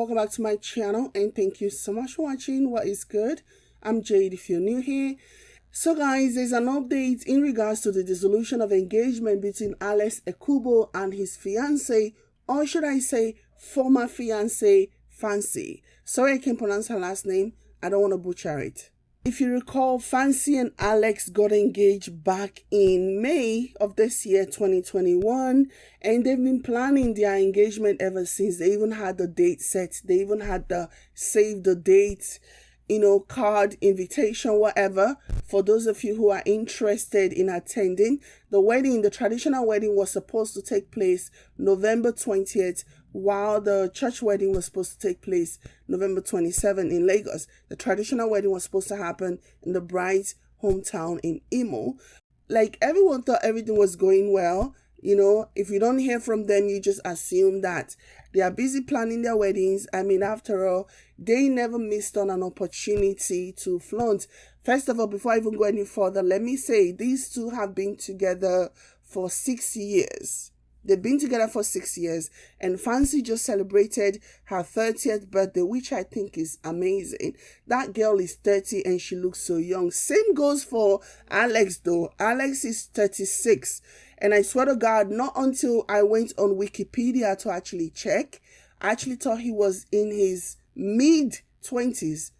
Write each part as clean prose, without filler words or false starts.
welcome back to my channel and thank you so much for watching. What is good? I'm Jade if you're new here. So guys, there's an update in regards to the dissolution of engagement between Alexx Ekubo and his fiancée, or should I say former fiancée, Fancy. Sorry I can't pronounce her last name. I don't want to butcher it. If you recall, Fancy and Alexx got engaged back in May of this year, 2021, and they've been planning their engagement ever since. They even had the date set. They even had the save the date, card, invitation, whatever. For those of you who are interested in attending, the traditional wedding was supposed to take place November 20th, while the church wedding was supposed to take place November 27 in Lagos. The traditional wedding was supposed to happen in the bride's hometown in Imo. Like, everyone thought everything was going well. If you don't hear from them, you just assume that they are busy planning their weddings. I mean, after all, they never missed on an opportunity to flaunt. First of all, before I even go any further, let me say these two have been together for 6 years. They've been together for 6 years, and Fancy just celebrated her 30th birthday, which I think is amazing. That girl is 30 and she looks so young. Same goes for Alexx though. Alexx is 36. And I swear to God, not until I went on Wikipedia to actually check, I actually thought he was in his mid-20s.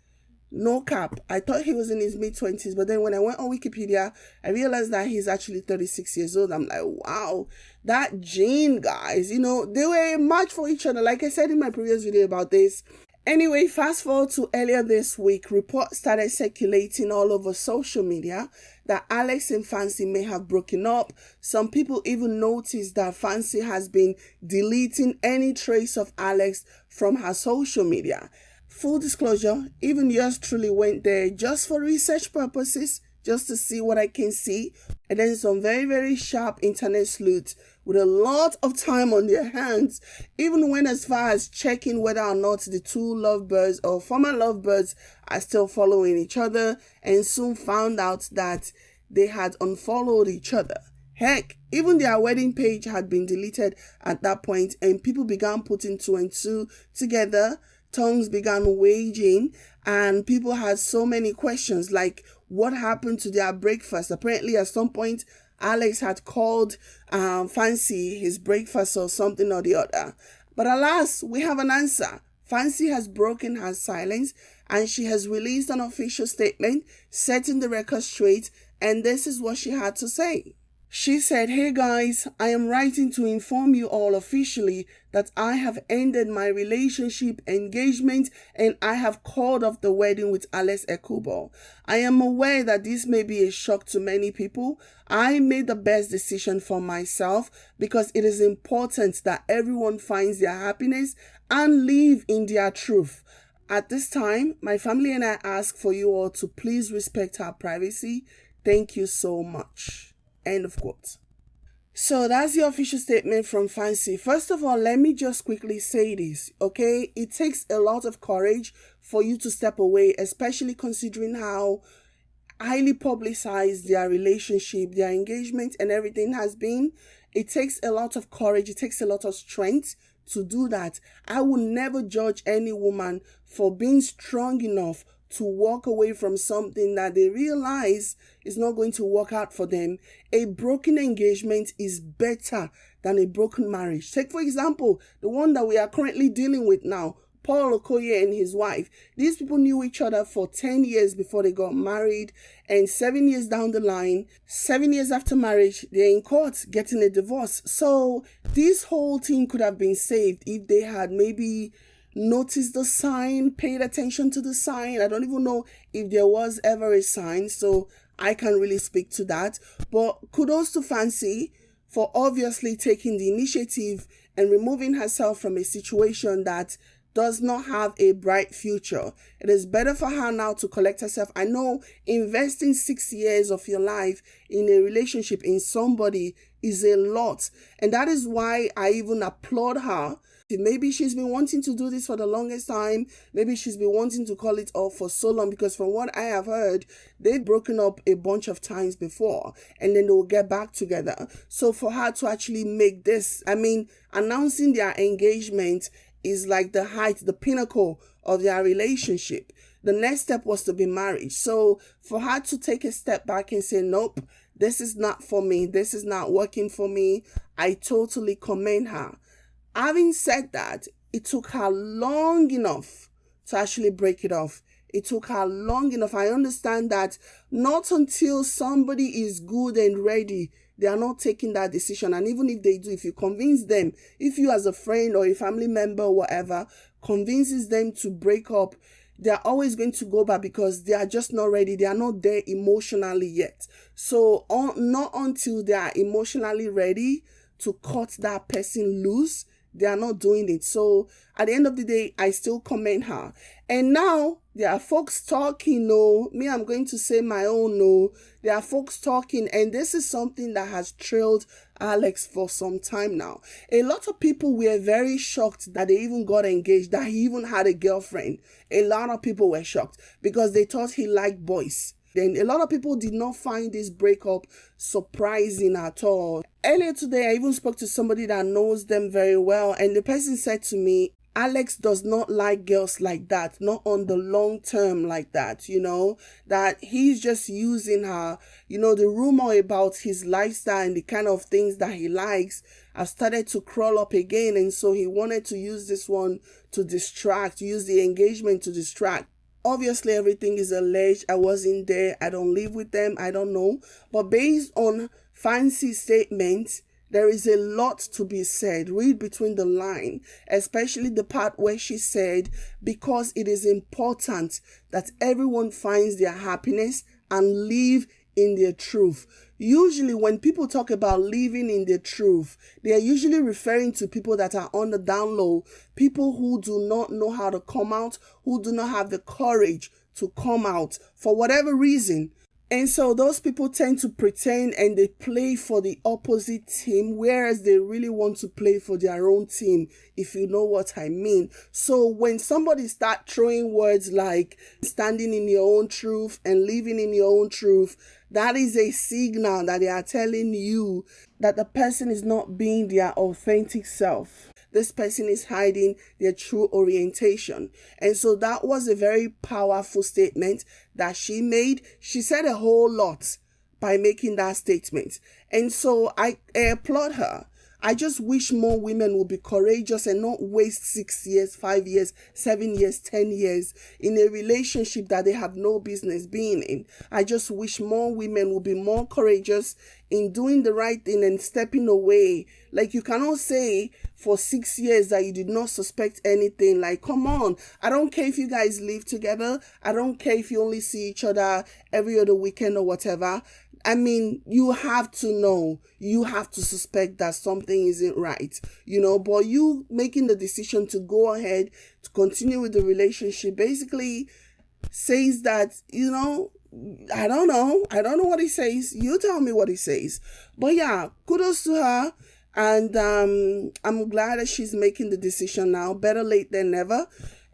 No cap. I thought he was in his mid-20s, but then when I went on Wikipedia, I realized that he's actually 36 years old. I'm like, wow, that gene, guys, they were a match for each other. Like I said in my previous video about this. Anyway, fast forward to earlier this week, reports started circulating all over social media that Alexx and Fancy may have broken up. Some people even noticed that Fancy has been deleting any trace of Alexx from her social media. Full disclosure, even yours truly went there just for research purposes, just to see what I can see. And then some very, very sharp internet sleuths with a lot of time on their hands even went as far as checking whether or not the two lovebirds or former lovebirds are still following each other, and soon found out that they had unfollowed each other. Heck, even their wedding page had been deleted at that point, and people began putting two and two together. Tongues began waging, and people had so many questions like what happened to their breakfast. Apparently at some point Alexx had called Fancy his breakfast or something or the other. But alas, we have an answer. Fancy has broken her silence and she has released an official statement setting the record straight, and this is what she had to say. She said, "Hey guys, I am writing to inform you all officially that I have ended my relationship engagement and I have called off the wedding with Alexx Ekubo. I am aware that this may be a shock to many people. I made the best decision for myself because it is important that everyone finds their happiness and live in their truth. At this time, my family and I ask for you all to please respect our privacy. Thank you so much." End of quote. So that's the official statement from Fancy. First of all, let me just quickly say this, okay? It takes a lot of courage for you to step away, especially considering how highly publicized their relationship, their engagement and everything has been. It takes a lot of courage. It takes a lot of strength to do that. I will never judge any woman for being strong enough to walk away from something that they realize is not going to work out for them. A broken engagement is better than a broken marriage. Take, for example, the one that we are currently dealing with now, Paul Okoye and his wife. These people knew each other for 10 years before they got married, and 7 years down the line, 7 years after marriage, they're in court getting a divorce. So this whole thing could have been saved if they had maybe noticed the sign, paid attention to the sign. I don't even know if there was ever a sign, so I can't really speak to that. But kudos to Fancy for obviously taking the initiative and removing herself from a situation that does not have a bright future. It is better for her now to collect herself. I know investing 6 years of your life in a relationship, in somebody, is a lot. And that is why I even applaud her. Maybe she's been wanting to do this for the longest time. Maybe she's been wanting to call it off for so long, because from what I have heard, they've broken up a bunch of times before and then they will get back together. So for her to actually make this, announcing their engagement is like the height, the pinnacle of their relationship. The next step was to be married. So for her to take a step back and say, nope, this is not for me, this is not working for me, I totally commend her. Having said that, it took her long enough to actually break it off. It took her long enough. I understand that not until somebody is good and ready, they are not taking that decision. And even if they do, if you convince them, if you as a friend or a family member or whatever convinces them to break up, they are always going to go back because they are just not ready. They are not there emotionally yet. So not until they are emotionally ready to cut that person loose, they are not doing it. So at the end of the day, I still commend her. And now there are folks talking, no. Me, I'm going to say my own, no. There are folks talking, and this is something that has trailed Alexx for some time now. A lot of people were very shocked that they even got engaged, that he even had a girlfriend. A lot of people were shocked because they thought he liked boys. Then a lot of people did not find this breakup surprising at all. Earlier today, I even spoke to somebody that knows them very well, and the person said to me, Alexx does not like girls like that, not on the long term like that, that he's just using her. The rumor about his lifestyle and the kind of things that he likes have started to crawl up again, and so he wanted to use this one to distract, use the engagement to distract. Obviously, everything is alleged. I wasn't there. I don't live with them. I don't know. But based on fancy statements, there is a lot to be said. Read between the line, especially the part where she said, because it is important that everyone finds their happiness and live in their truth. Usually when people talk about living in the truth, they are usually referring to people that are on the down low, people who do not know how to come out, who do not have the courage to come out for whatever reason. And so those people tend to pretend and they play for the opposite team, whereas they really want to play for their own team, if you know what I mean. So when somebody start throwing words like standing in your own truth and living in your own truth, that is a signal that they are telling you that the person is not being their authentic self. This person is hiding their true orientation. And so that was a very powerful statement that she made. She said a whole lot by making that statement. And so I applaud her. I just wish more women would be courageous and not waste 6 years, 5 years, 7 years, 10 years in a relationship that they have no business being in. I just wish more women would be more courageous in doing the right thing and stepping away. Like, you cannot say for 6 years that you did not suspect anything. Like, come on. I don't care if you guys live together. I don't care if you only see each other every other weekend or whatever. I mean, you have to know, you have to suspect that something isn't right, but you making the decision to go ahead to continue with the relationship basically says that, I don't know what he says. You tell me what he says. But yeah, kudos to her. And I'm glad that she's making the decision now. Better late than never.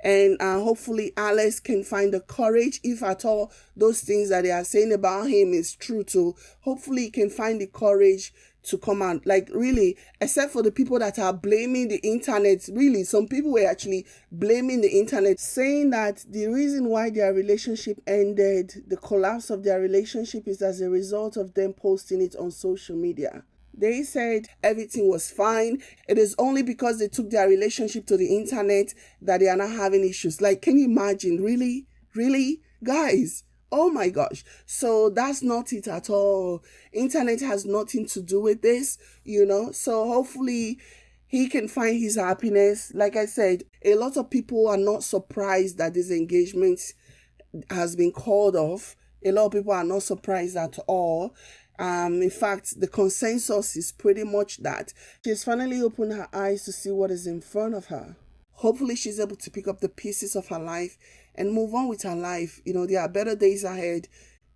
And hopefully Alexx can find the courage, if at all those things that they are saying about him is true too. Hopefully he can find the courage to come out. Like, really, except for the people that are blaming the internet. Really, some people were actually blaming the internet, saying that the reason why their relationship ended, the collapse of their relationship, is as a result of them posting it on social media. They said everything was fine. It is only because they took their relationship to the internet that they are not having issues. Like, can you imagine? Really? Really? Guys, oh my gosh. So that's not it at all. Internet has nothing to do with this, So hopefully he can find his happiness. Like I said, a lot of people are not surprised that this engagement has been called off. A lot of people are not surprised at all. In fact, the consensus is pretty much that she's finally opened her eyes to see what is in front of her. Hopefully she's able to pick up the pieces of her life and move on with her life. There are better days ahead.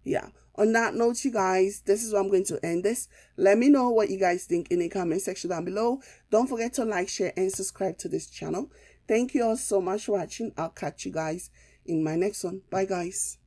Yeah. On that note, you guys, this is where I'm going to end this. Let me know what you guys think in the comment section down below. Don't forget to like, share, and subscribe to this channel. Thank you all so much for watching. I'll catch you guys in my next one. Bye, guys.